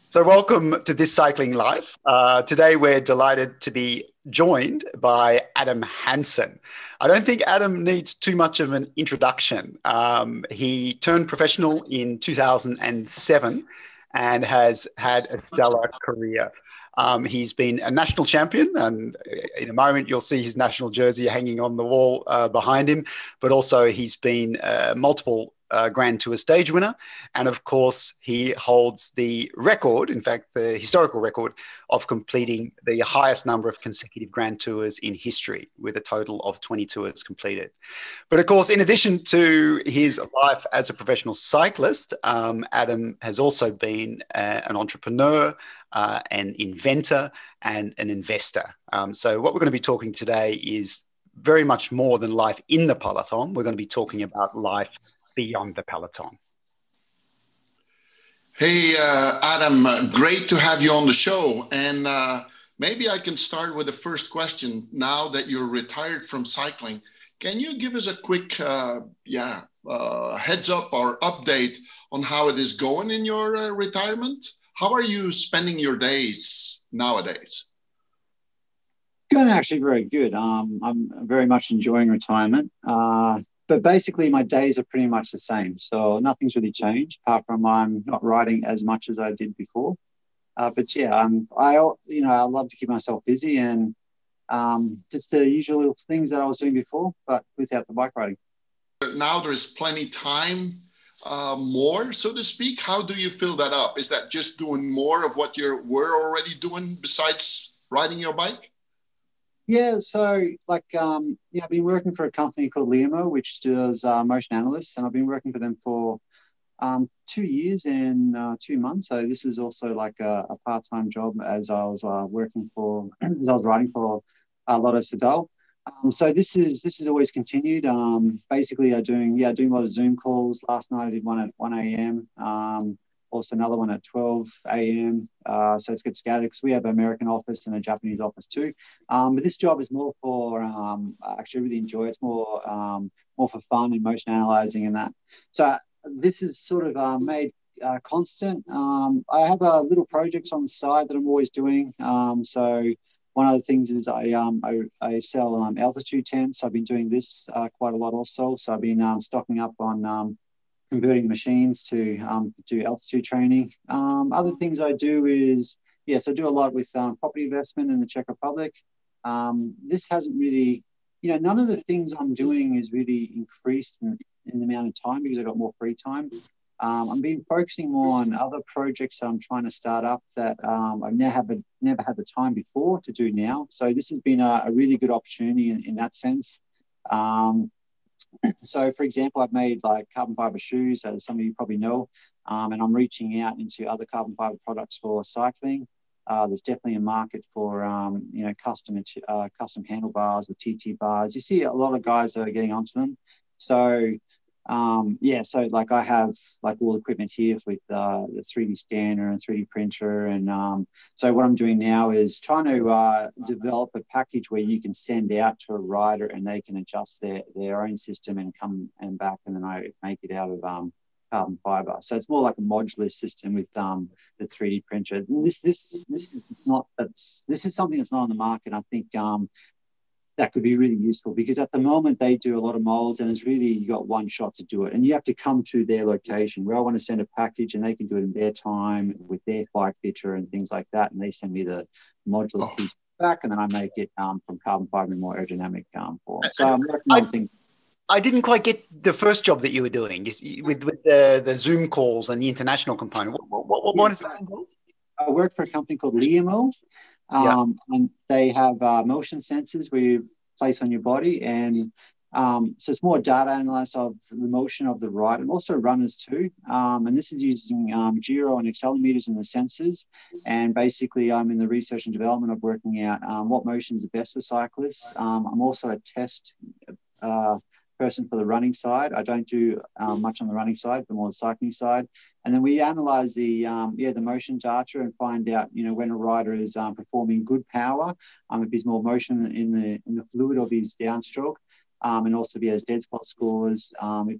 So welcome to This Cycling Life. Today we're delighted to be joined by Adam Hansen. I don't think Adam needs too much of an introduction. He turned professional in 2007 and has had a stellar career. He's been a national champion, and in a moment you'll see his national jersey hanging on the wall behind him, but also he's been multiple Grand Tour stage winner. And of course, he holds the record, in fact, the historical record of completing the highest number of consecutive Grand Tours in history, with a total of 20 tours completed. But of course, in addition to his life as a professional cyclist, Adam has also been an entrepreneur, an inventor, and an investor. So what we're going to be talking today is very much more than life in the peloton. We're going to be talking about life beyond the peloton. Hey, Adam, great to have you on the show. And maybe I can start with the first question. Now that you're retired from cycling, can you give us a quick heads up or update on how it is going in your retirement? How are you spending your days nowadays? Going actually very good. I'm very much enjoying retirement. But basically, my days are pretty much the same. So nothing's really changed, apart from I'm not riding as much as I did before. But yeah, I love to keep myself busy and just the usual things that I was doing before, but without the bike riding. Now there is plenty time, more, so to speak. How do you fill that up? Is that just doing more of what you were already doing besides riding your bike? Yeah, so I've been working for a company called Limo, which does motion analysts, and I've been working for them for 2 years and 2 months. So this is also like a part-time job as I was riding for Lotto Soudal. So this is always continued. Basically, I'm doing a lot of Zoom calls. Last night I did one at 1 a.m. Also another one at 12 a.m. So it's good scattered because we have an American office and a Japanese office too. But this job is more for, I actually really enjoy it. It's more for fun and motion analyzing and that. So this is sort of made constant. I have little projects on the side that I'm always doing. So one of the things is I sell altitude tents. I've been doing this quite a lot also. So I've been stocking up on converting machines to do altitude training. Other things I do is, I do a lot with property investment in the Czech Republic. This hasn't really, none of the things I'm doing is really increased in the amount of time because I've got more free time. I've been focusing more on other projects that I'm trying to start up that I've never had the time before to do now. So this has been a really good opportunity in that sense. So, for example, I've made like carbon fiber shoes, as some of you probably know, and I'm reaching out into other carbon fiber products for cycling. There's definitely a market for, custom handlebars or TT bars. You see a lot of guys that are getting onto them. So, so like I have like all the equipment here with the 3D scanner and 3D printer. And so what I'm doing now is trying to develop a package where you can send out to a rider and they can adjust their own system and come and back, and then I make it out of carbon fiber. So it's more like a modular system with the 3D printer. This is something that's not on the market. I think that could be really useful because at the moment they do a lot of molds and it's really, you got one shot to do it and you have to come to their location where I want to send a package and they can do it in their time with their bike fitter and things like that. And they send me the modular piece back and then I make it from carbon fiber in more aerodynamic form. So I'm working on things. I didn't quite get the first job that you were doing with the Zoom calls and the international component. What is that involved? I work for a company called Limo. And they have motion sensors where you place on your body, and so it's more data analysis of the motion of the rider and also runners too. And this is using gyro and accelerometers in the sensors. And basically, I'm in the research and development of working out what motion is the best for cyclists. I'm also a test person for the running side. I don't do much on the running side, but more the cycling side. And then we analyze the motion data and find out, when a rider is performing good power, if he's more motion in the fluid of his downstroke, and also if he has dead spot scores,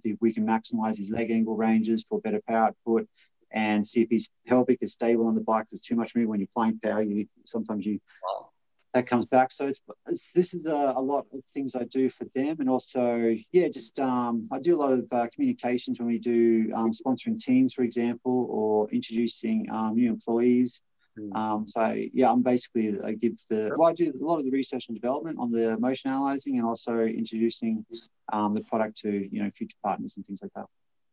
if we can maximize his leg angle ranges for better power output. and see if his pelvic is stable on the bike. There's too much movement when you're flying power. Sometimes that comes back. So this is a lot of things I do for them, and also I do a lot of communications when we do sponsoring teams, for example, or introducing new employees. I'm basically I do a lot of the research and development on the motion analyzing, and also introducing the product to future partners and things like that.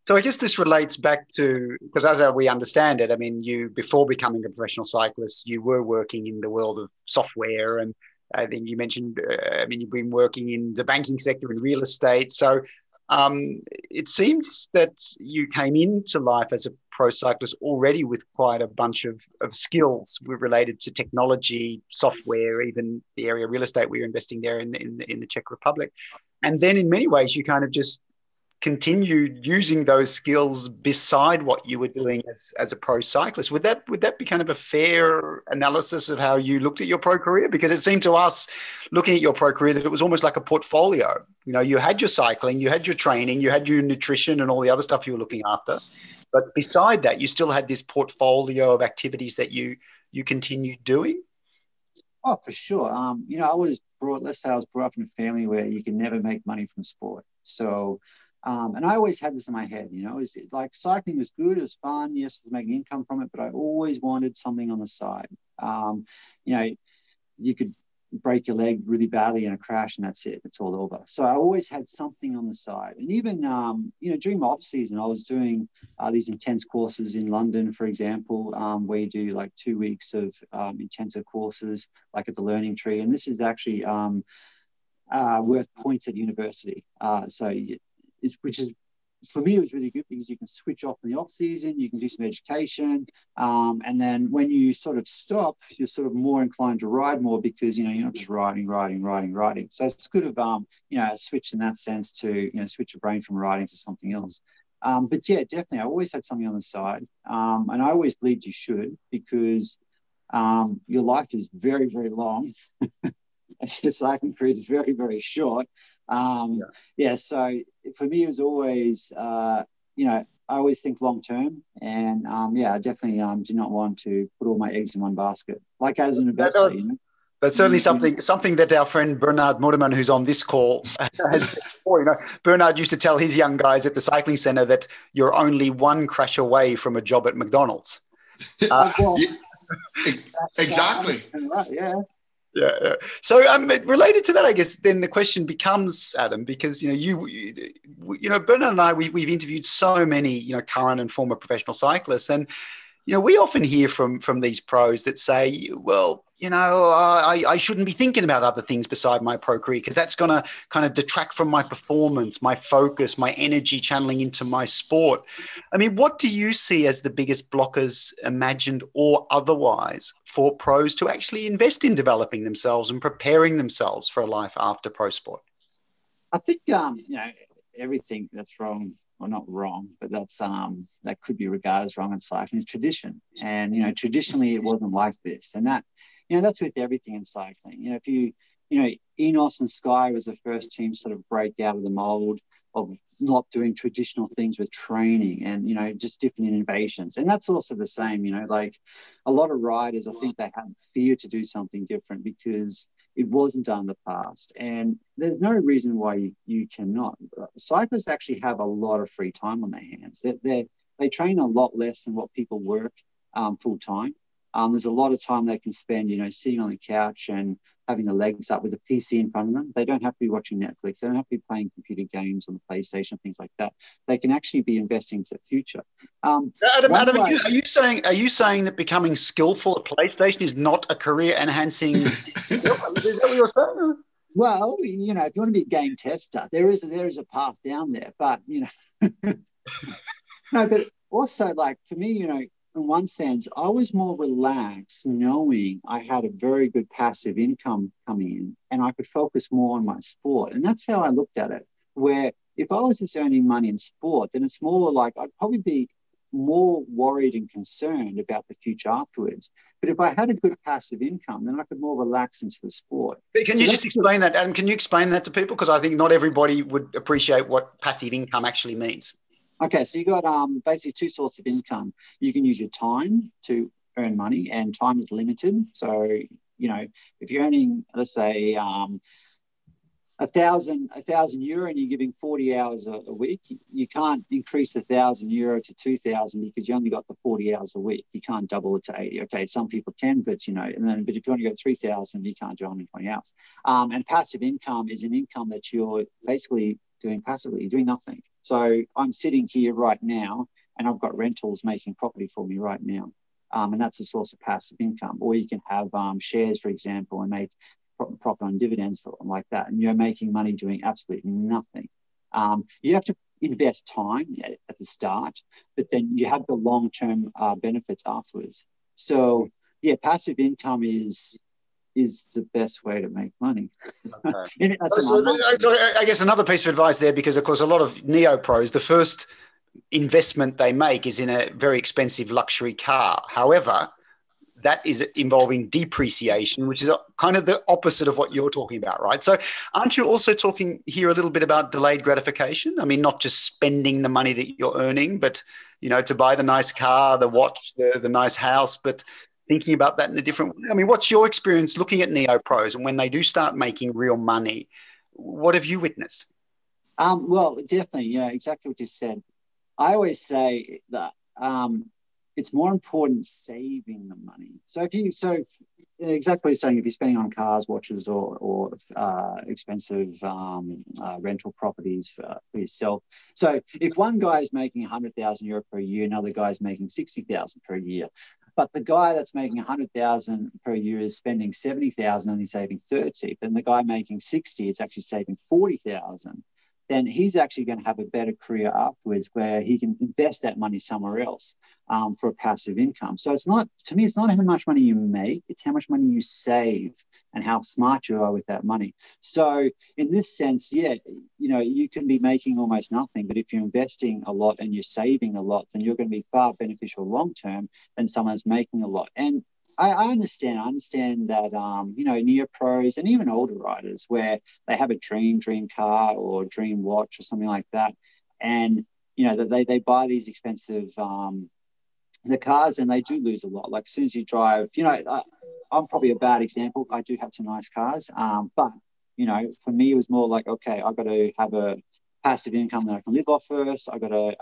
So I guess this relates back to, because as we understand it, I mean, you, before becoming a professional cyclist, you were working in the world of software, and I think you mentioned, you've been working in the banking sector and real estate. So it seems that you came into life as a pro cyclist already with quite a bunch of skills related to technology, software, even the area of real estate. We were investing there in the Czech Republic. And then in many ways, you kind of just continued using those skills beside what you were doing as a pro cyclist. Would that be kind of a fair analysis of how you looked at your pro career? Because it seemed to us, looking at your pro career, that it was almost like a portfolio. You had your cycling, you had your training, you had your nutrition and all the other stuff you were looking after. But beside that, you still had this portfolio of activities that you continued doing. Oh, for sure. I was brought up in a family where you can never make money from sport. So and I always had this in my head, it was like cycling was good, it was fun, yes, I was making income from it, but I always wanted something on the side. You could break your leg really badly in a crash and that's it, it's all over. So I always had something on the side. And even, during my off season, I was doing these intense courses in London, for example, where you do like 2 weeks of intensive courses, like at the Learning Tree. And this is actually worth points at university. Which is, for me, it was really good because you can switch off in the off season, you can do some education, and then when you sort of stop, you're sort of more inclined to ride more because you're not just riding. So it's good of a switch in that sense to switch your brain from riding to something else. But yeah, definitely, I always had something on the side, and I always believed you should, because your life is very, very long. Your cycling career is very, very short. So for me, it was always, I always think long term, and I definitely do not want to put all my eggs in one basket. Like as an investor, That's certainly something that our friend Bernard Muderman, who's on this call, has said before. Bernard used to tell his young guys at the cycling centre that you're only one crash away from a job at McDonald's. Exactly. Right, yeah. Yeah. So related to that, I guess then the question becomes, Adam, because Bernard and I, we've interviewed so many current and former professional cyclists, and we often hear from these pros that say, well, I shouldn't be thinking about other things beside my pro career because that's going to kind of detract from my performance, my focus, my energy channeling into my sport. I mean, what do you see as the biggest blockers, imagined or otherwise, for pros to actually invest in developing themselves and preparing themselves for a life after pro sport? I think, everything that's wrong, or not wrong, but that's that could be regarded as wrong in cycling is tradition. And, traditionally it wasn't like this. And that, that's with everything in cycling. If Ineos and Sky was the first team to sort of break out of the mold of not doing traditional things with training and, just different innovations. And that's also the same, like a lot of riders, I think they have fear to do something different because it wasn't done in the past. And there's no reason why you cannot. Cyclists actually have a lot of free time on their hands. They train a lot less than what people work full time. There's a lot of time they can spend, sitting on the couch and having the legs up with a PC in front of them. They don't have to be watching Netflix. They don't have to be playing computer games on the PlayStation, things like that. They can actually be investing to the future. Adam, are you saying that becoming skillful at PlayStation is not a career-enhancing? Is that what you're saying? Well, if you want to be a game tester, there is a path down there. But no, but also like for me, in one sense, I was more relaxed knowing I had a very good passive income coming in and I could focus more on my sport. And that's how I looked at it, where if I was just earning money in sport, then it's more like I'd probably be more worried and concerned about the future afterwards. But if I had a good passive income, then I could more relax into the sport. But can you just explain that, Adam? Can you explain that to people? Because I think not everybody would appreciate what passive income actually means. Okay, so you got basically two sources of income. You can use your time to earn money, and time is limited. So, you know, if you're earning, let's say, €1,000 and you're giving 40 hours a week, you can't increase €1,000 to 2,000 because you only got the 40 hours a week. You can't double it to 80. Okay, some people can, but you know, but if you only got 3,000, you can't do 120 hours. And passive income is an income that you're basically doing passively. You're doing nothing. So I'm sitting here right now, and I've got rentals making property for me right now, and that's a source of passive income. Or you can have shares, for example, and make profit on dividends for them like that, and you're making money doing absolutely nothing. You have to invest time at the start, but then you have the long-term benefits afterwards. So yeah, passive income is the best way to make money. Okay. So I guess another piece of advice there, because of course a lot of neo-pros, the first investment they make is in a very expensive luxury car. However, that is involving depreciation, which is kind of the opposite of what you're talking about, right? So aren't you also talking here a little bit about delayed gratification? I mean, not just spending the money that you're earning, but, you know, to buy the nice car, the watch, the nice house, but thinking about that in a different way. I mean, what's your experience looking at neo-pros, and when they do start making real money, what have you witnessed? Well, definitely, you know, exactly what you said. I always say that it's more important saving the money. So exactly what you're saying, if you're spending on cars, watches, or expensive rental properties for yourself. So if one guy is making €100,000 per year, another guy is making 60,000 per year, but the guy that's making 100,000 per year is spending 70,000 and he's saving 30, then the guy making 60 is actually saving 40,000. Then he's actually going to have a better career afterwards, where he can invest that money somewhere else for a passive income. So it's not, to me, it's not how much money you make, it's how much money you save and how smart you are with that money. So in this sense, yeah, you know, you can be making almost nothing, but if you're investing a lot and you're saving a lot, then you're going to be far beneficial long-term than someone who's making a lot. And I understand that, you know, neo-pros and even older riders where they have a dream car or dream watch or something like that. And, you know, that they buy these expensive the cars, and they do lose a lot. Like as soon as you drive, you know, I'm probably a bad example. I do have some nice cars. But, you know, for me, it was more like, okay, I've got to have a passive income that I can live off first. I got to,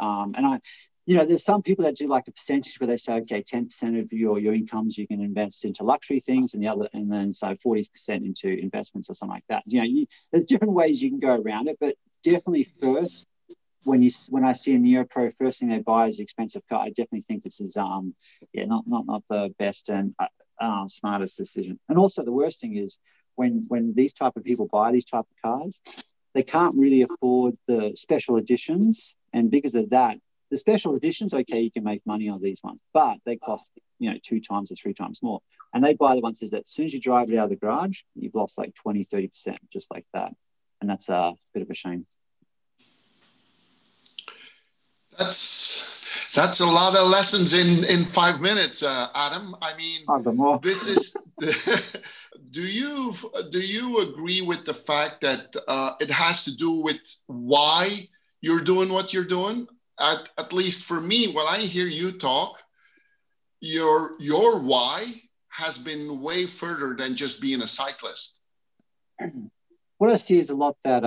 you know, there's some people that do like a percentage where they say, okay, 10% of your incomes you can invest into luxury things, and then so 40% into investments or something like that. You know, there's different ways you can go around it, but definitely first, when I see a neo-pro, first thing they buy is an expensive car. I definitely think this is not the best and smartest decision. And also the worst thing is when these type of people buy these type of cars, they can't really afford the special editions, and because of that, the special editions, okay, you can make money on these ones, but they cost, you know, 2 times or 3 times more. And they buy the ones that as soon as you drive it out of the garage, you've lost like 20, 30% just like that. And that's a bit of a shame. That's a lot of lessons in 5 minutes, Adam. I mean, this is. Do you agree with the fact that it has to do with why you're doing what you're doing? At least for me, when I hear you talk, your why has been way further than just being a cyclist. What I see is a lot that,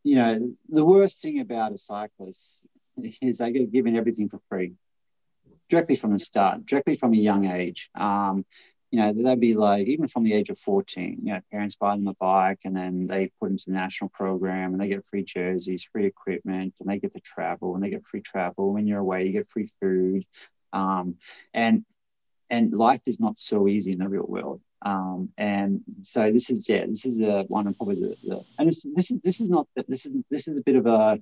you know, the worst thing about a cyclist is they get given everything for free, directly from the start, directly from a young age. You know, they'd be like, even from the age of 14, you know, parents buy them a bike and then they put them to the national program and they get free jerseys, free equipment, and they get to travel and they get free travel. When you're away, you get free food. And life is not so easy in the real world. And so this is one of probably and this is a bit of a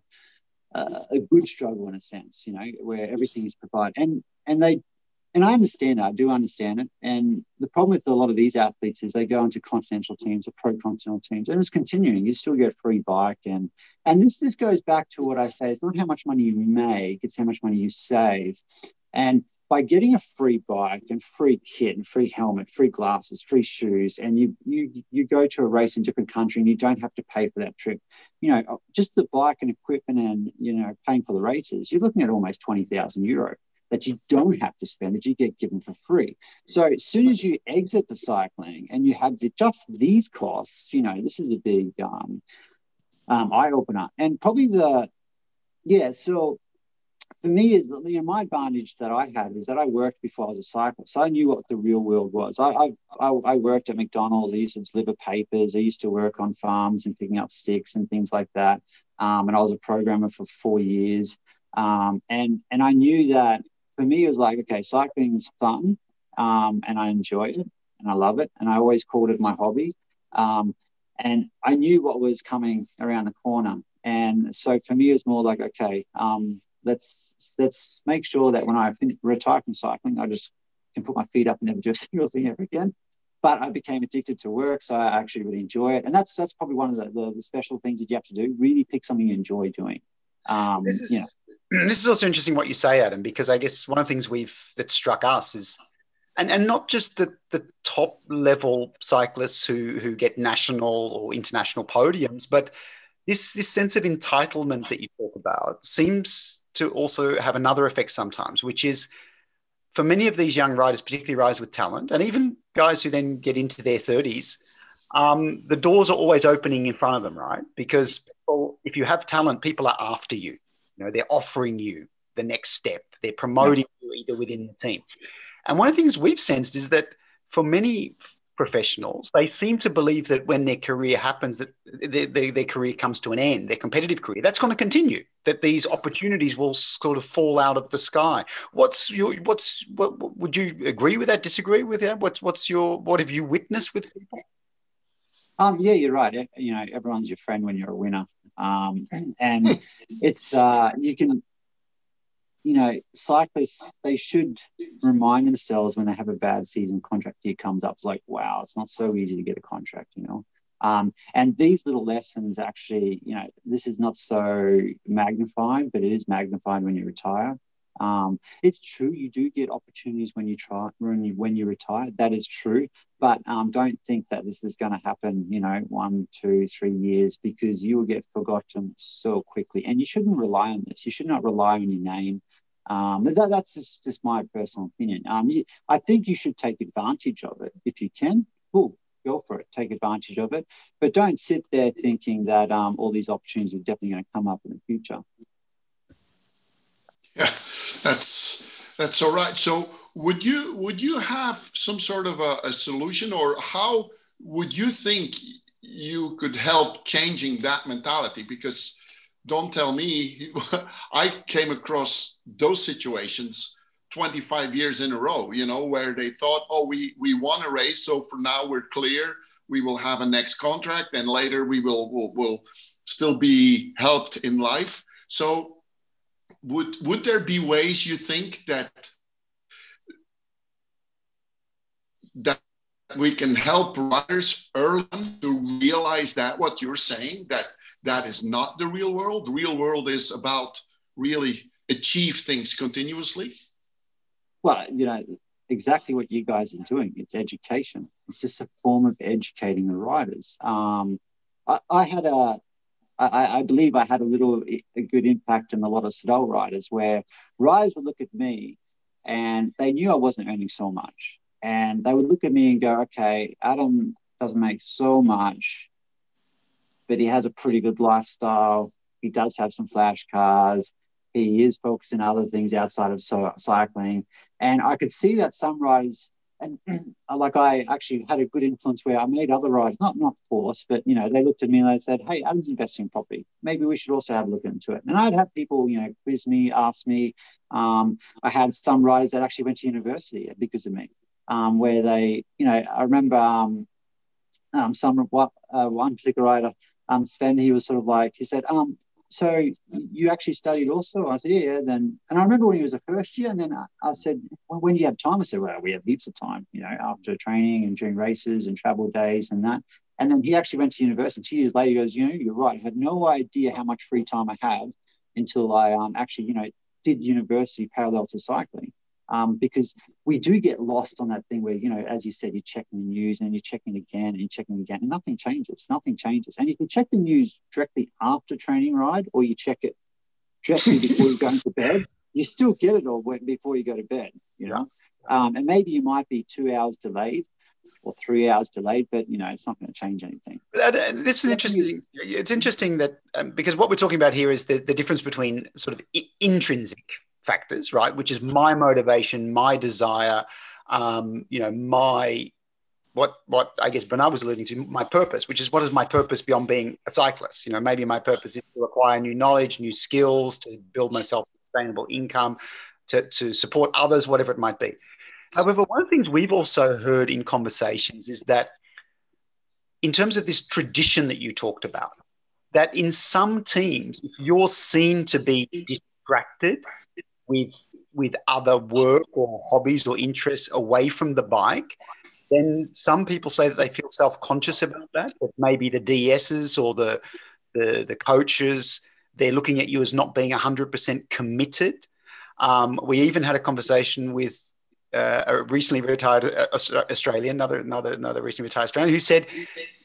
good struggle in a sense, you know, where everything is provided. And I understand that. I do understand it. And the problem with a lot of these athletes is they go into continental teams or pro-continental teams, and it's continuing. You still get a free bike. And this goes back to what I say. It's not how much money you make, it's how much money you save. And by getting a free bike and free kit and free helmet, free glasses, free shoes, and you go to a race in a different country and you don't have to pay for that trip, just the bike and equipment and, paying for the races, you're looking at almost 20,000 euro that you don't have to spend, that you get given for free. So as soon as you exit the cycling and you have just these costs, this is a big eye-opener. And probably so for me, my advantage that I had is that I worked before I was a cyclist. So I knew what the real world was. I worked at McDonald's. I used to deliver papers. I used to work on farms and picking up sticks and things like that. And I was a programmer for 4 years. And I knew that for me, it was like, okay, cycling's fun, and I enjoy it and I love it. And I always called it my hobby. And I knew what was coming around the corner. And so for me, it's more like, okay, let's make sure that when I retire from cycling, I just can put my feet up and never do a single thing ever again. But I became addicted to work, so I actually really enjoy it. And that's probably one of the special things that you have to do, really pick something you enjoy doing. This is also interesting what you say, Adam, because I guess one of the things that struck us is, and not just the top level cyclists who get national or international podiums, but this sense of entitlement that you talk about seems to also have another effect sometimes, which is for many of these young riders, particularly riders with talent, and even guys who then get into their 30s, the doors are always opening in front of them, right? Because if you have talent, people are after you. They're offering you the next step. They're promoting you either within the team. And one of the things we've sensed is that for many professionals, they seem to believe that when their career happens, that their career comes to an end, their competitive career, that's going to continue, that these opportunities will sort of fall out of the sky. What would you agree with that, disagree with that? What have you witnessed with people? Yeah, you're right. Everyone's your friend when you're a winner. And it's, you can, cyclists, they should remind themselves when they have a bad season, contract year comes up, it's like, wow, it's not so easy to get a contract, and these little lessons actually, this is not so magnified, but it is magnified when you retire. It's true, you do get opportunities when you retire. That is true, but don't think that this is going to happen 1, 2, 3 years, because you will get forgotten so quickly. And you shouldn't rely on this. You should not rely on your name. That's just my personal opinion. I think you should take advantage of it if you can. Cool, go for it, take advantage of it, but don't sit there thinking that all these opportunities are definitely going to come up in the future. Yeah, that's all right. So would you have some sort of a solution, or how would you think you could help changing that mentality? Because don't tell me, I came across those situations 25 years in a row, where they thought, oh, we won a race, so for now we're clear, we will have a next contract, and later we will still be helped in life. So would there be ways you think that we can help riders early to realize that what you're saying, that is not the real world? The real world is about really achieve things continuously? Well, exactly what you guys are doing. It's education. It's just a form of educating the riders. I believe I had a good impact on a lot of Sedal riders, where riders would look at me and they knew I wasn't earning so much. And they would look at me and go, okay, Adam doesn't make so much, but he has a pretty good lifestyle. He does have some flash cars. He is focusing on other things outside of cycling. And I could see that some riders, and like I actually had a good influence where I made other riders, not force, but, they looked at me and they said, hey, Adam's investing in property. Maybe we should also have a look into it. And I'd have people, quiz me, ask me. I had some riders that actually went to university because of me, where they, I remember one particular rider, Sven, he was sort of like, he said, so you actually studied also? I said, yeah. And I remember when he was a first year, and then I said, well, when do you have time? I said, well, we have heaps of time, after training and during races and travel days and that. And then he actually went to university. 2 years later, he goes, you're right. I had no idea how much free time I had until I actually, did university parallel to cycling. because we do get lost on that thing where, you know, as you said, you're checking the news and you're checking again and you're checking again, and nothing changes. Nothing changes. And if you check the news directly after training ride, or you check it directly before you're going to bed, you still get it all before you go to bed, you know. And maybe you might be 2 hours delayed or 3 hours delayed, but, you know, it's not going to change anything. This is interesting. It's interesting that because what we're talking about here is the difference between sort of intrinsic factors, right, which is my motivation, my desire, you know, what I guess Bernard was alluding to, my purpose, which is, what is my purpose beyond being a cyclist? You know, maybe my purpose is to acquire new knowledge, new skills, to build myself sustainable income, to support others, whatever it might be. However, one of the things we've also heard in conversations is that in terms of this tradition that you talked about, that in some teams, if you're seen to be distracted with other work or hobbies or interests away from the bike, then some people say that they feel self-conscious about that maybe the DSs or the coaches, they're looking at you as not being 100% committed. We even had a conversation with a recently retired Australian, another recently retired Australian, who said,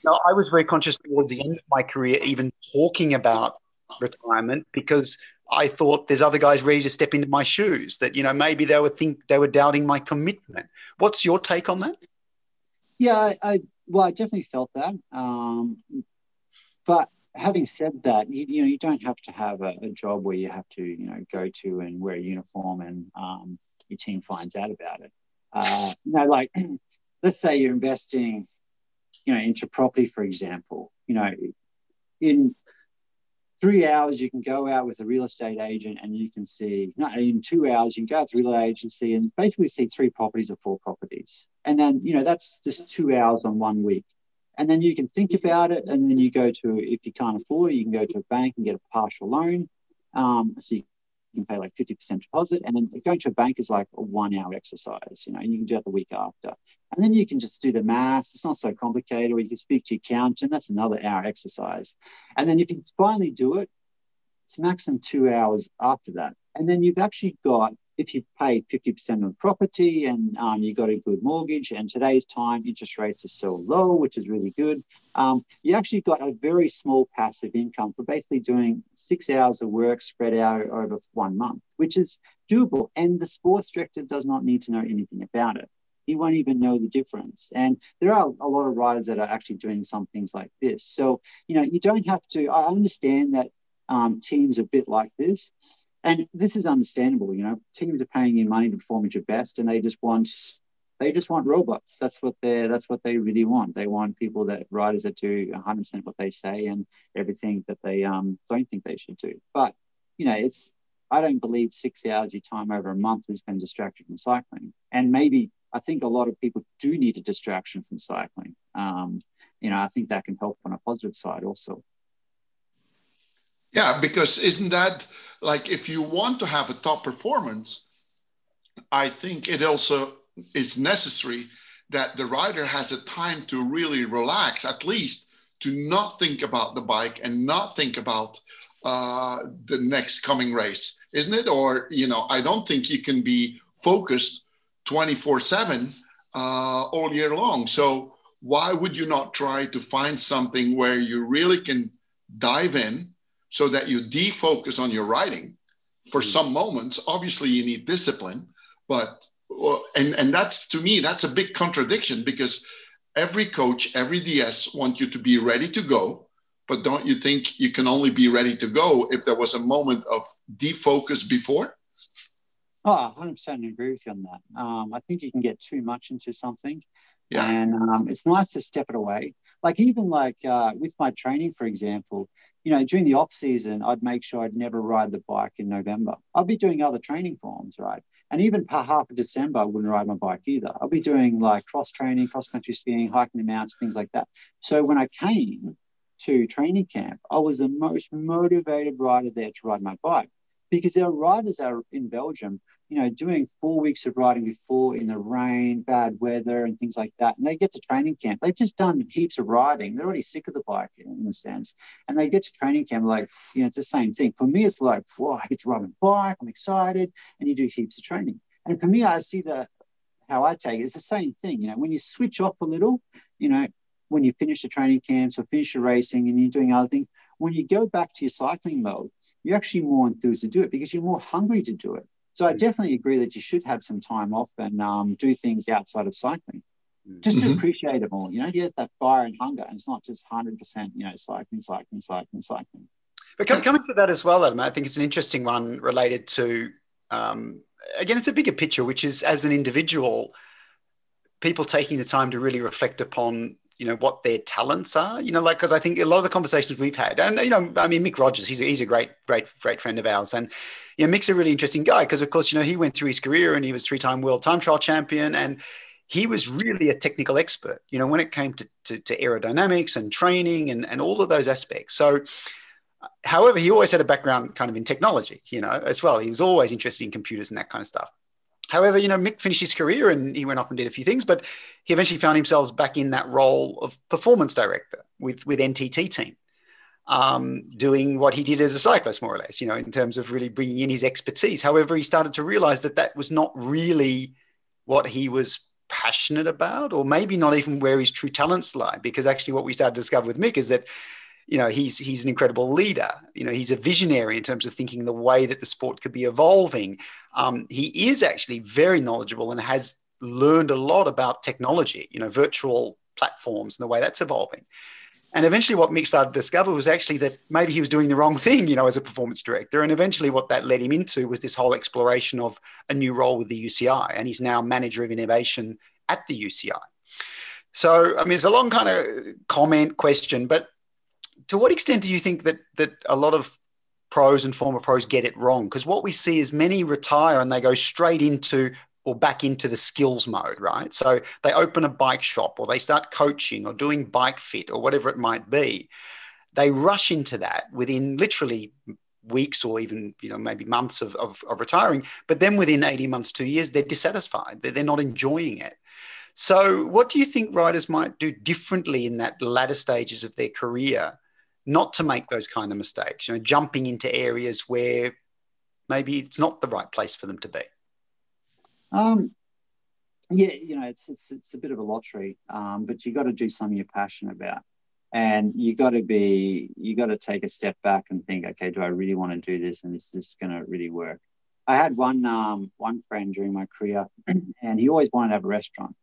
"No, I was very conscious towards the end of my career, even talking about retirement, because I thought there's other guys ready to step into my shoes. That, you know, maybe they were doubting my commitment." What's your take on that? Yeah, I definitely felt that. But having said that, you don't have to have a job where you have to, you know, go to and wear a uniform and your team finds out about it. You know, like, let's say you're investing, you know, into property, for example. You know, in 3 hours you can go out with a real estate agent and you can see, no, in 2 hours you can go out to a real estate agency and basically see 3 properties or 4 properties. And then, you know, that's just 2 hours on 1 week. And then you can think about it, and then you go to, if you can't afford it, you can go to a bank and get a partial loan. So you can pay like 50% deposit, and then going to a bank is like a 1 hour exercise, you know, and you can do it the week after. And then you can just do the maths. It's not so complicated. Or you can speak to your accountant. That's another hour exercise. And then if you finally do it, it's maximum 2 hours after that. And then you've actually got, if you pay 50% of the property and you got a good mortgage, and today's time interest rates are so low, which is really good, you actually got a very small passive income for basically doing 6 hours of work spread out over 1 month, which is doable. And the sports director does not need to know anything about it. He won't even know the difference. And there are a lot of riders that are actually doing some things like this. So, you know, you don't have to, I understand that teams are a bit like this. And this is understandable, you know. Teams are paying you money to perform at your best, and they just want robots. That's what they really want. They want riders that do 100% what they say and everything that they don't think they should do. But, you know, I don't believe 6 hours of your time over a month is going to distract you from cycling. And maybe I think a lot of people do need a distraction from cycling. You know, I think that can help on a positive side also. Yeah, because isn't that like, if you want to have a top performance, I think it also is necessary that the rider has a time to really relax, at least to not think about the bike and not think about the next coming race, isn't it? Or, you know, I don't think you can be focused 24/7 all year long. So why would you not try to find something where you really can dive in, so that you defocus on your riding for some moments? Obviously you need discipline, but, and that's, to me, that's a big contradiction, because every coach, every DS wants you to be ready to go. But don't you think you can only be ready to go if there was a moment of defocus before? Oh, 100% agree with you on that. I think you can get too much into something. Yeah. And it's nice to step it away. Like, even like with my training, for example, you know, during the off season, I'd make sure I'd never ride the bike in November. I'll be doing other training forms, right? And even half of December, I wouldn't ride my bike either. I'll be doing like cross training, cross country skiing, hiking the mountains, things like that. So when I came to training camp, I was the most motivated rider there to ride my bike, because there are riders that are in Belgium, you know, doing 4 weeks of riding before in the rain, bad weather and things like that. And they get to training camp. They've just done heaps of riding. They're already sick of the bike in a sense. And they get to training camp like, you know, it's the same thing. For me, it's like, whoa, I get to ride my bike. I'm excited. And you do heaps of training. And for me, I see how I take it, it's the same thing. When you switch off a little, when you finish the training camps or finish your racing and you're doing other things, when you go back to your cycling mode, you're actually more enthused to do it because you're more hungry to do it. So I definitely agree that you should have some time off and do things outside of cycling. Just to appreciate it more, you get that fire and hunger, and it's not just 100%, cycling. But coming to that as well, Adam, I think it's an interesting one related to, again, it's a bigger picture, which is as an individual, people taking the time to really reflect upon, what their talents are, because I think a lot of the conversations we've had, and, Mick Rogers, he's a great friend of ours. And, Mick's a really interesting guy because, of course, he went through his career and he was 3-time world time trial champion. And he was really a technical expert, when it came to aerodynamics and training and all of those aspects. So, however, he always had a background kind of in technology, as well. He was always interested in computers and that kind of stuff. However, Mick finished his career and he went off and did a few things, but he eventually found himself back in that role of performance director with NTT team, doing what he did as a cyclist, more or less, in terms of really bringing in his expertise. However, he started to realize that was not really what he was passionate about, or maybe not even where his true talents lie, because actually what we started to discover with Mick is that he's an incredible leader. He's a visionary in terms of thinking the way that the sport could be evolving. He is actually very knowledgeable and has learned a lot about technology, virtual platforms and the way that's evolving. And eventually what Mick started to discover was actually that maybe he was doing the wrong thing, as a performance director. And eventually what that led him into was this whole exploration of a new role with the UCI. And he's now manager of innovation at the UCI. So, it's a long kind of question, but to what extent do you think that a lot of pros and former pros get it wrong? Because what we see is many retire and they go straight into or back into the skills mode, right? So they open a bike shop or they start coaching or doing bike fit or whatever it might be. They rush into that within literally weeks or even, maybe months of retiring. But then within 18 months, 2 years, they're dissatisfied. They're not enjoying it. So what do you think riders might do differently in that latter stages of their career not to make those kind of mistakes, jumping into areas where maybe it's not the right place for them to be? It's a bit of a lottery, but you got to do something you're passionate about, and you got to take a step back and think, okay, do I really want to do this, and is this going to really work? I had one friend during my career, and he always wanted to have a restaurant.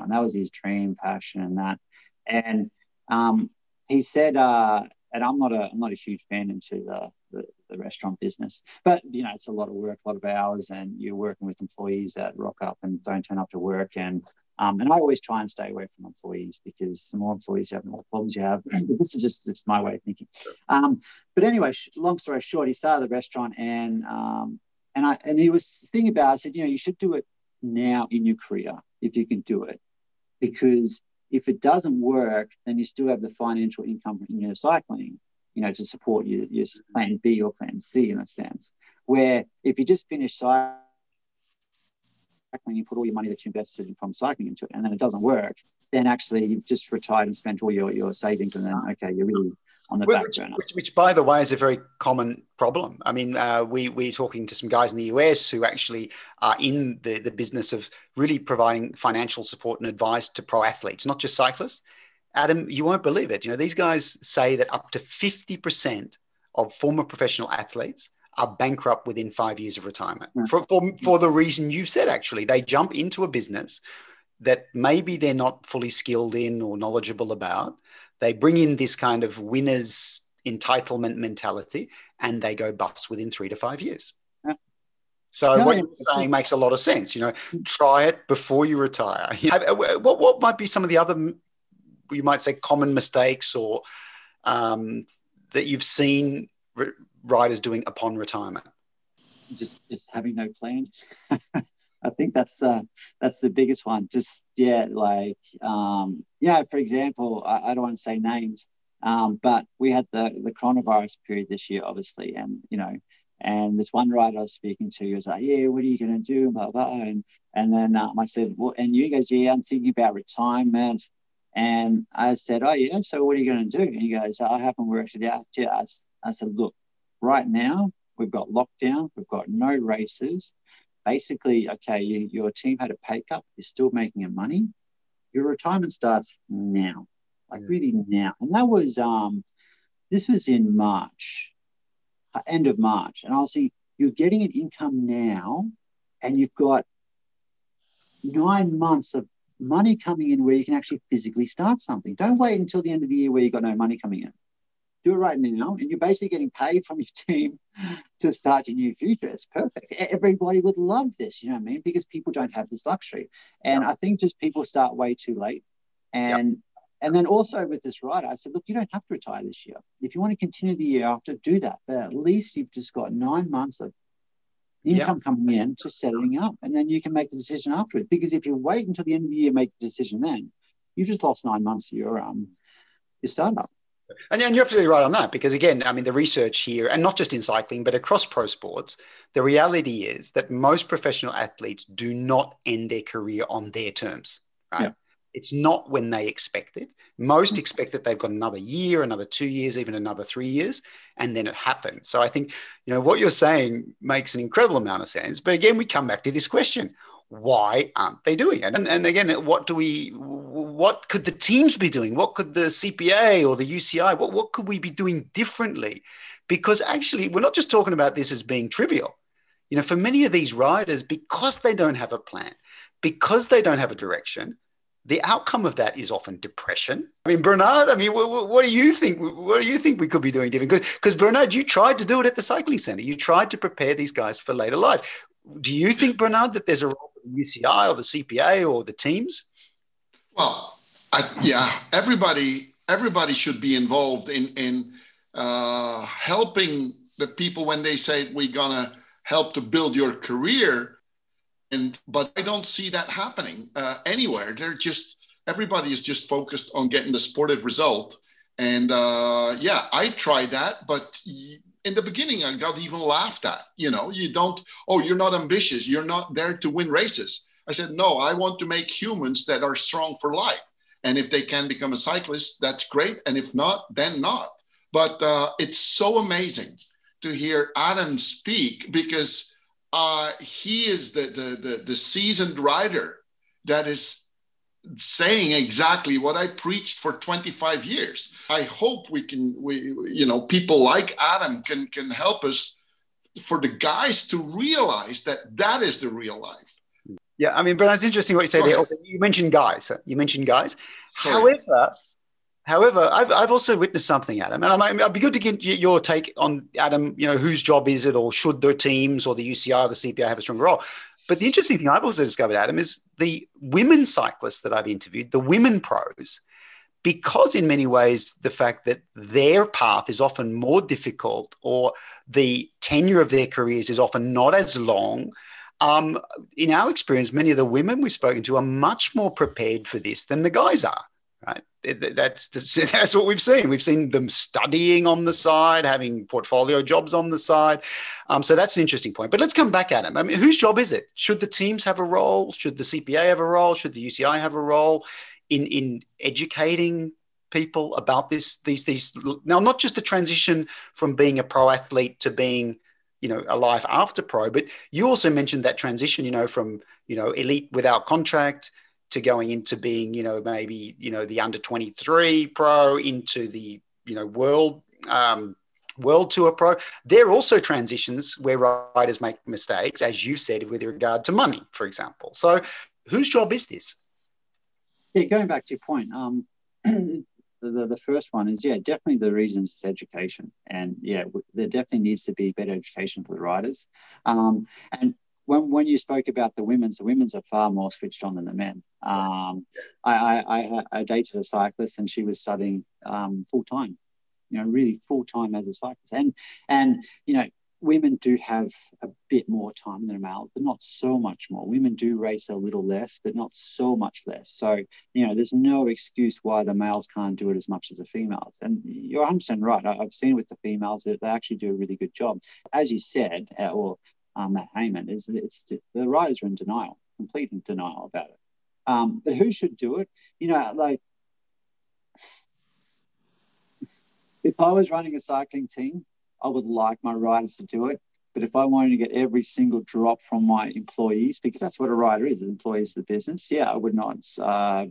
That was his dream, passion, and that. And he said, and I'm not a huge fan into the restaurant business, but it's a lot of work, a lot of hours, and you're working with employees that rock up and don't turn up to work. And I always try and stay away from employees, because the more employees you have, the more problems you have. But this is just my way of thinking. But anyway, long story short, he started the restaurant, and he was thinking about, I said, you should do it now in your career if you can do it, because if it doesn't work, then you still have the financial income in your cycling, to support your plan B or plan C, in a sense. Where if you just finish cycling, you put all your money that you invested from cycling into it, and then it doesn't work, then actually you've just retired and spent all your savings, and then, okay, you're really on the back burner. Which, by the way, is a very common problem. We're talking to some guys in the US who actually are in the business of really providing financial support and advice to pro athletes, not just cyclists. Adam, you won't believe it. These guys say that up to 50% of former professional athletes are bankrupt within 5 years of retirement. For the reason you've said, actually. They jump into a business that maybe they're not fully skilled in or knowledgeable about. They bring in this kind of winner's entitlement mentality, and they go bust within 3 to 5 years. Yeah. So what you're saying makes a lot of sense. Try it before you retire. What might be some of the other, you might say, common mistakes or that you've seen riders doing upon retirement? Just having no plan. I think that's the biggest one. For example, I don't want to say names, but we had the coronavirus period this year, obviously, and this one rider I was speaking to, he was like, "Yeah, what are you going to do?" Blah blah. And then I said, "Well," and you goes, "Yeah, I'm thinking about retirement." And I said, "Oh yeah, so what are you going to do?" And he goes, "I haven't worked it out yet." I said, "Look, right now we've got lockdown, we've got no races. basically, okay, your team had a pay cut, you're still making your money. Your retirement starts now, like really now. And that was, this was in March, end of March. And I was saying, you're getting an income now and you've got 9 months of money coming in where you can actually physically start something. Don't wait until the end of the year where you've got no money coming in. Do it right now, and you're basically getting paid from your team to start your new future. It's perfect. Everybody would love this, you know what I mean? Because people don't have this luxury. And I think just people start way too late. And then also with this rider, I said, look, you don't have to retire this year. If you want to continue the year after, do that. But at least you've just got 9 months of income coming in, just settling up, and then you can make the decision afterwards. Because if you wait until the end of the year, make the decision then, you've just lost 9 months of your startup. And you're absolutely right on that, because again, I mean, the research here, and not just in cycling, but across pro sports, the reality is that most professional athletes do not end their career on their terms, right? Yeah. It's not when they expect it. Most expect that they've got another year, another 2 years, even another 3 years, and then it happens. So I think, what you're saying makes an incredible amount of sense. But again, we come back to this question. Why aren't they doing it? And again, what could the teams be doing? What could the CPA or the UCI, what could we be doing differently? Because actually, we're not just talking about this as being trivial. For many of these riders, because they don't have a plan, because they don't have a direction, the outcome of that is often depression. I mean, Bernard, what do you think? What do you think we could be doing different? Because Bernard, you tried to do it at the cycling centre. You tried to prepare these guys for later life. Do you think, Bernard, that there's a role for the UCI or the CPA or the teams? Well, everybody should be involved in helping the people when they say we're gonna help to build your career. But I don't see that happening anywhere. Everybody is just focused on getting the sportive result. And I tried that, but in the beginning, I got even laughed at. You're not ambitious. You're not there to win races. I said, no, I want to make humans that are strong for life. And if they can become a cyclist, that's great. And if not, then not. But it's so amazing to hear Adam speak, because he is the seasoned rider that is saying exactly what I preached for 25 years. I hope people like Adam can help us, for the guys to realize that is the real life. Yeah, but it's interesting what you say there. You mentioned guys. Sorry. However, I've also witnessed something, Adam, and I'd be good to get your take on, Adam, whose job is it, or should the teams or the UCI or the CPA have a stronger role? But the interesting thing I've also discovered, Adam, is the women cyclists that I've interviewed, the women pros, because in many ways, the fact that their path is often more difficult, or the tenure of their careers is often not as long. In our experience, many of the women we've spoken to are much more prepared for this than the guys are. Right. That's what we've seen. We've seen them studying on the side, having portfolio jobs on the side. So that's an interesting point. But let's come back at him. Whose job is it? Should the teams have a role? Should the CPA have a role? Should the UCI have a role in educating people about these? Now, not just the transition from being a pro athlete to being, a life after pro, but you also mentioned that transition, from, elite without contract to going into being, maybe, the under 23 pro into the, world tour pro. There are also transitions where riders make mistakes, as you said, with regard to money, for example. So whose job is this? Yeah, going back to your point, the first one is, definitely the reason is education. And there definitely needs to be better education for the riders. And when you spoke about the women's are far more switched on than the men. I dated a cyclist, and she was studying full time, really full time as a cyclist. And women do have a bit more time than males, but not so much more. Women do race a little less, but not so much less. So, there's no excuse why the males can't do it as much as the females. And you're 100% right. I've seen with the females that they actually do a really good job. As you said, Matt Heyman, the riders are in denial, complete in denial about it. But who should do it? If I was running a cycling team, I would like my riders to do it. But if I wanted to get every single drop from my employees, because that's what a rider is, an employees of the business, yeah, I would not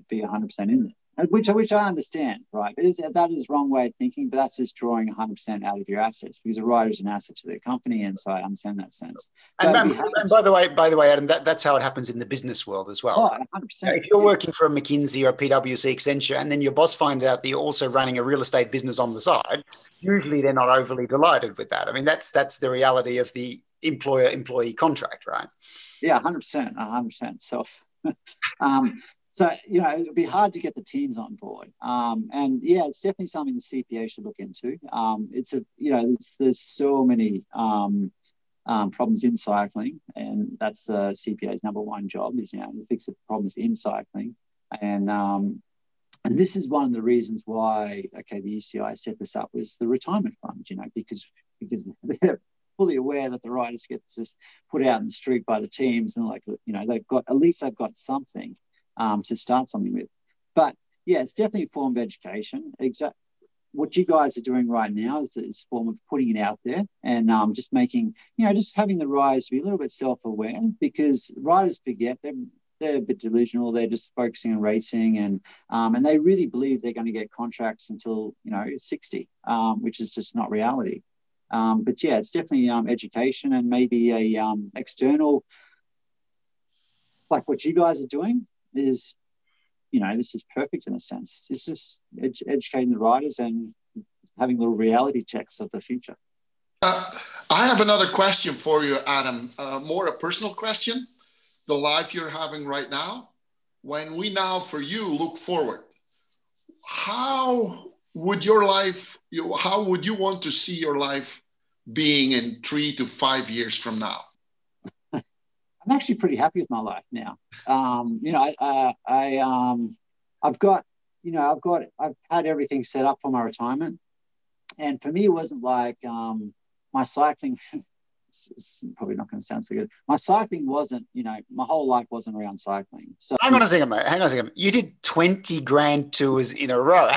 be 100% in it. Which I understand, right? But that is wrong way of thinking, but that's just drawing 100% out of your assets, because a rider is an asset to their company, and so I understand that sense. And by the way, Adam, that's how it happens in the business world as well. Oh, 100%. If you're working for a McKinsey or a PwC Accenture, and then your boss finds out that you're also running a real estate business on the side, usually they're not overly delighted with that. I mean, that's the reality of the employer-employee contract, right? Yeah, 100%. So, so, it'd be hard to get the teams on board. And yeah, it's definitely something the CPA should look into. There's so many problems in cycling, and that's the CPA's number one job is, to fix the problems in cycling. And this is one of the reasons why, the UCI set this up, was the retirement fund, because they're fully aware that the riders get just put out in the street by the teams, and they've got something to start something with. But yeah, it's definitely a form of education. What you guys are doing right now is a form of putting it out there, and just making, just having the riders be a little bit self-aware, because riders forget they're a bit delusional. They're just focusing on racing, and they really believe they're going to get contracts until 60, which is just not reality. But yeah, it's definitely education, and maybe a external, like what you guys are doing is, this is perfect in a sense. It's just educating the riders and having little reality checks of the future. I have another question for you, Adam, more a personal question. The life you're having right now, when we now, for you, look forward, how would you want to see your life being in 3 to 5 years from now? I'm actually pretty happy with my life now. I've had everything set up for my retirement, and for me, it wasn't like my cycling. It's probably not going to sound so good. My cycling wasn't, my whole life wasn't around cycling. So hang on a second, mate. Hang on a second. You did 20 grand tours in a row.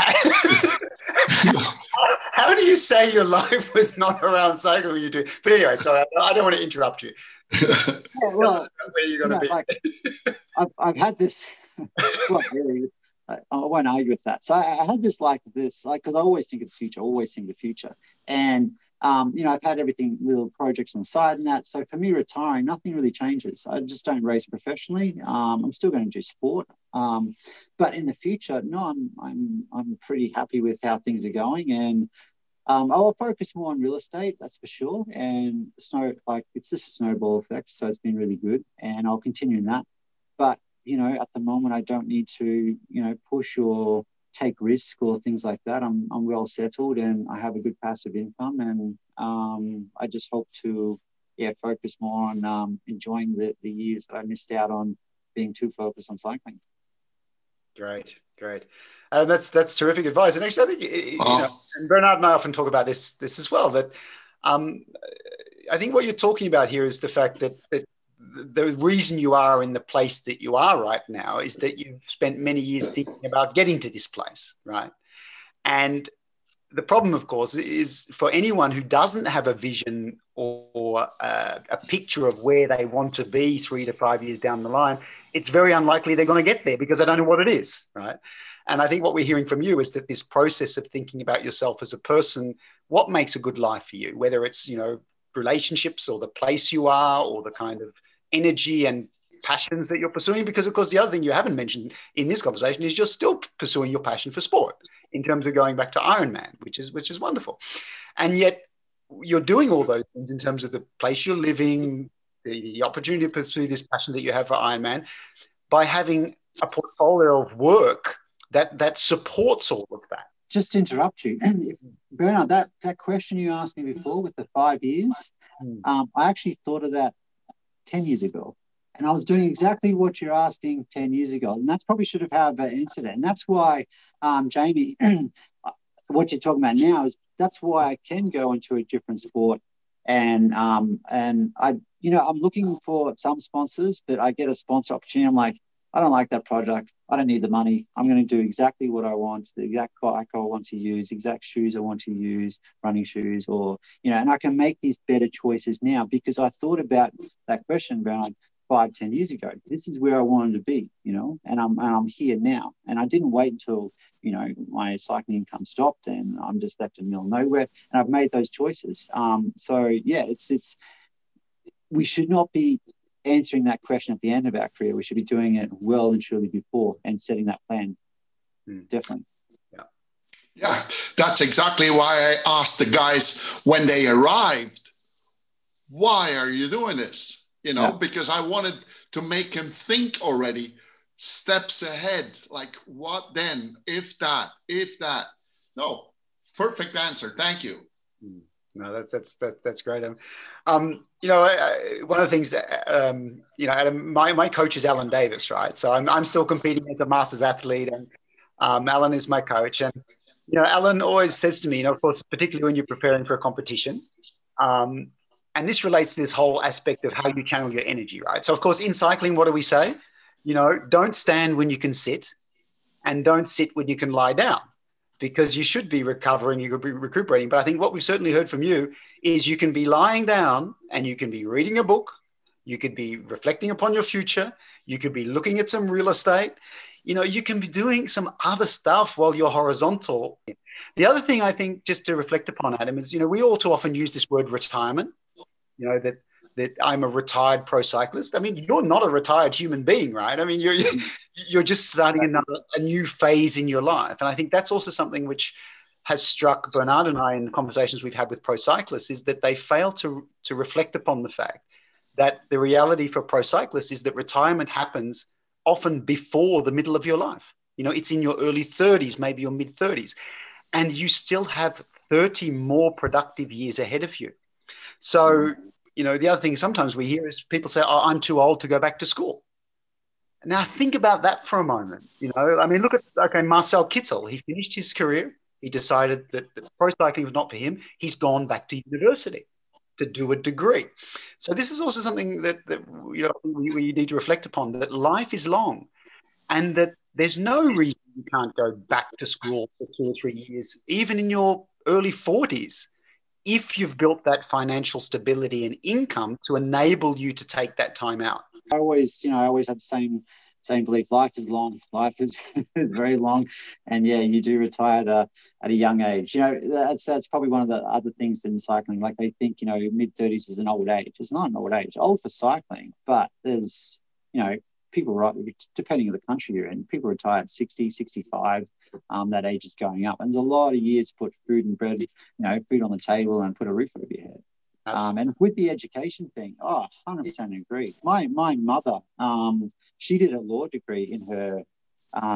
How do you say your life was not around cycling when you do? But anyway, sorry, I don't want to interrupt you. Yeah, well, where you're going to be. I've had this. Well, really, I won't argue with that. So I had this because I always think of the future, and I've had everything, little projects on the side and that. So for me, retiring, nothing really changes. I just don't race professionally. I'm still going to do sport, but in the future, no, I'm pretty happy with how things are going, and I'll focus more on real estate, that's for sure. And it's just a snowball effect, so it's been really good, and I'll continue in that. But at the moment, I don't need to push or take risk or things like that. I'm well settled, and I have a good passive income, and I just hope to focus more on enjoying the years that I missed out on being too focused on cycling. Great. That's terrific advice. And actually, I think and Bernard and I often talk about this as well. That I think what you're talking about here is the fact that the reason you are in the place that you are right now is that you've spent many years thinking about getting to this place, right? And the problem, of course, is for anyone who doesn't have a vision or a picture of where they want to be 3 to 5 years down the line, it's very unlikely they're going to get there because they don't know what it is, right? And I think what we're hearing from you is that this process of thinking about yourself as a person, what makes a good life for you, whether it's, relationships or the place you are or the kind of energy and passions that you're pursuing, because of course the other thing you haven't mentioned in this conversation is you're still pursuing your passion for sport in terms of going back to Ironman, which is wonderful. And yet you're doing all those things in terms of the place you're living, the opportunity to pursue this passion that you have for Ironman by having a portfolio of work that supports all of that. Just to interrupt you, Bernard, that question you asked me before with the 5 years, I actually thought of that 10 years ago. And I was doing exactly what you're asking 10 years ago. And that's probably should have had an incident. And that's why, Jamie, what you're talking about now is that's why I can go into a different sport. And I, I'm looking for some sponsors, but I get a sponsor opportunity. I'm like, I don't like that product. I don't need the money. I'm going to do exactly what I want, the exact bike I want to use, exact shoes I want to use, running shoes, or, and I can make these better choices now because I thought about that question, Bernard, 5-10 years ago. This is where I wanted to be, and I'm here now. And I didn't wait until, my cycling income stopped and I'm just left in the middle of nowhere. And I've made those choices. It's we should not be answering that question at the end of our career. We should be doing it well and truly before and setting that plan. Definitely. Yeah, that's exactly why I asked the guys when they arrived, why are you doing this? Because I wanted to make him think already steps ahead. Like, what then? If that. No, perfect answer. Thank you. No, that's great. One of the things, Adam, my coach is Alan Davis, right? So I'm still competing as a masters athlete, and Alan is my coach. And Alan always says to me, of course, particularly when you're preparing for a competition, and this relates to this whole aspect of how you channel your energy, right? So, of course, in cycling, what do we say? Don't stand when you can sit, and don't sit when you can lie down, because you should be recovering, you could be recuperating. But I think what we've certainly heard from you is you can be lying down and you can be reading a book, you could be reflecting upon your future, you could be looking at some real estate, you can be doing some other stuff while you're horizontal. The other thing I think, just to reflect upon, Adam, is, we all too often use this word retirement, that I'm a retired pro cyclist. I mean, you're not a retired human being, right? I mean, you're just starting a new phase in your life. And I think that's also something which has struck Bernard and I in conversations we've had with pro cyclists, is that they fail to reflect upon the fact that the reality for pro cyclists is that retirement happens often before the middle of your life. It's in your early 30s, maybe your mid 30s, and you still have 30 more productive years ahead of you. So, the other thing sometimes we hear is people say, oh, I'm too old to go back to school. Now, think about that for a moment. I mean, look at, Marcel Kittel. He finished his career. He decided that pro cycling was not for him. He's gone back to university to do a degree. So this is also something that we need to reflect upon, that life is long and that there's no reason you can't go back to school for 2 or 3 years, even in your early 40s. If you've built that financial stability and income to enable you to take that time out. I always have the same belief. Life is long. Life is very long, and you do retire at a young age. That's probably one of the other things in cycling. Like, they think mid-30s is an old age. It's not an old age. Old for cycling, but there's people, depending on the country you're in, people retire at 60, 65. That age is going up, and there's a lot of years to put food and bread, food on the table and put a roof over your head. And with the education thing, 100% agree. My mother, she did a law degree in her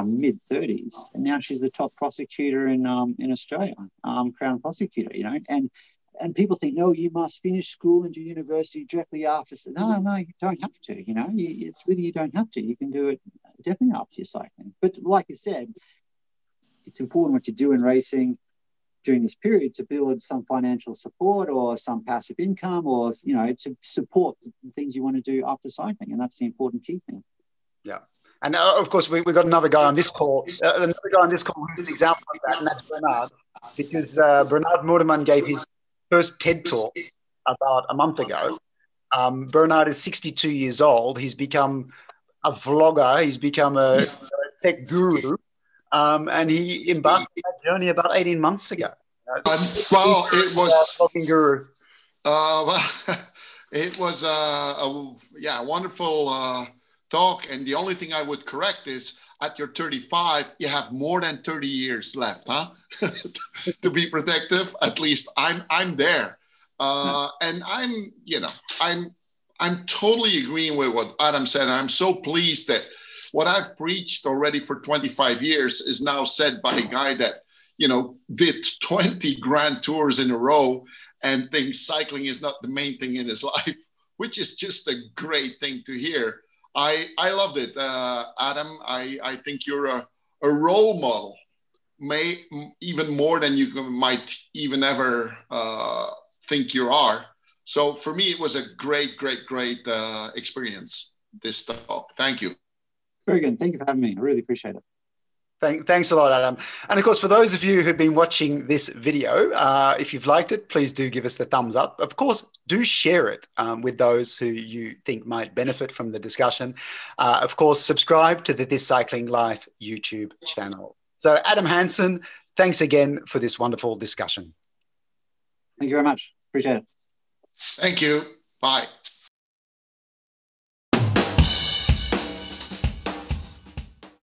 mid-30s, and now she's the top prosecutor in Australia, Crown prosecutor. And people think, no, you must finish school and do university directly after. No, you don't have to. It's really, you don't have to. You can do it definitely after your cycling. But like you said, it's important what you do in racing during this period to build some financial support or some passive income, or to support the things you want to do after cycling, and that's the important key thing. Yeah, and of course we've got another guy on this call. Who's an example of that, and that's Bernard, because Bernard Moorman gave his first TED talk about a month ago. Bernard is 62 years old. He's become a vlogger. He's become a tech guru. And he embarked on that journey about 18 months ago. It was talking guru. It was a wonderful talk. And the only thing I would correct is, at your 35, you have more than 30 years left, huh? To be protective. At least I'm there, and I'm totally agreeing with what Adam said. I'm so pleased that what I've preached already for 25 years is now said by a guy that, did 20 grand tours in a row and thinks cycling is not the main thing in his life, which is just a great thing to hear. I loved it, Adam. I think you're a role model, even more than you might even ever think you are. So for me, it was a great experience, this talk. Thank you. Very good. Thank you for having me. I really appreciate it. Thanks a lot, Adam. And of course, for those of you who've been watching this video, if you've liked it, please do give us the thumbs up. Of course, do share it with those who you think might benefit from the discussion. Of course, subscribe to the This Cycling Life YouTube channel. So Adam Hansen, thanks again for this wonderful discussion. Thank you very much. Appreciate it. Thank you. Bye.